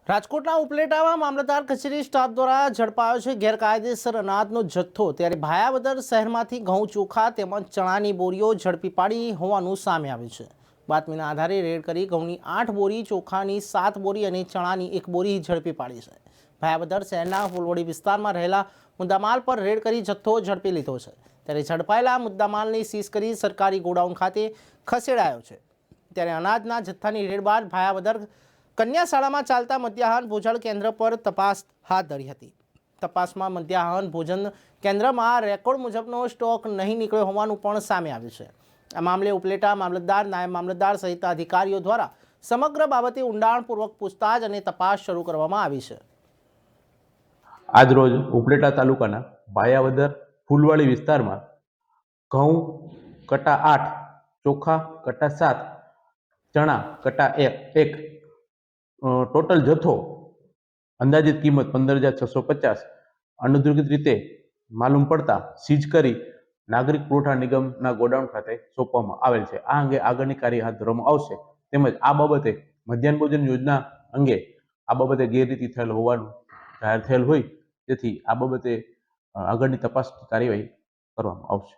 રાજકોટના ઉપલેટામાં મામલતદાર કચેરી સ્ટાફ દ્વારા ઝડપાયો છે ગેરકાયદેસર અનાજનો જથ્થો। ત્યારે ભાયાવદર શહેરમાંથી ઘઉં, ચોખા તેમજ ચણાની બોરીઓ ઝડપી પાડી હોવાનું સામે આવ્યું છે। બાતમીના આધારે રેડ કરી ઘઉંની 8 બોરી, ચોખાની 7 બોરી અને ચણાની 1 બોરી ઝડપી પાડી છે। ભાયાવદર શહેરના ફૂલવડી વિસ્તારમાં રહેલા મુદ્દામાલ પર રેડ કરી જથ્થો ઝડપી લીધો છે। ત્યારે ઝડપાયેલા મુદ્દામાલને સીઝ કરી સરકારી ગોડાઉન ખાતે ખસેડાયો છે। ત્યારે અનાજના જથ્થાની રેડ બાદ ભાયાવદર કન્યા શાળામાં ચાલતા મધ્યાહન ભોજન કેન્દ્ર પર તપાસ હાથ ધરી હતી। તપાસમાં મધ્યાહન ભોજન કેન્દ્રમાં રેકોર્ડ મુજબનો સ્ટોક નહીં નીકળ્યો હોવાનું પણ સામે આવ્યું છે। આ મામલે ઉપલેટા મામલતદાર, નાયબ મામલતદાર સહિત અધિકારીઓ દ્વારા સમગ્ર બાબતે ઊંડાણપૂર્વક પૂછતાછ અને તપાસ શરૂ કરવામાં આવી છે। આજરોજ ઉપલેટા તાલુકાના ભાયાવદર ફૂલવાડી વિસ્તારમાં ઘઉં કટા 8, ચોખા કટા 7, ચણા કટા 1 ટોટલ જથ્થો અંદાજિત કિંમત 15,650 અનધિકૃત રીતે માલુમ પડતા સીઝ કરી નાગરિક પુરવઠા નિગમના ગોડાઉન ખાતે સોંપવામાં આવેલ છે। આ અંગે આગળની કાર્યવાહી હાથ ધરવામાં આવશે। તેમજ આ બાબતે મધ્યાહન ભોજન યોજના અંગે આ બાબતે ગેરરીતિ થયેલ હોવાનું જાહેર થયેલ હોય, તેથી આ બાબતે આગળની તપાસ કાર્યવાહી કરવામાં આવશે।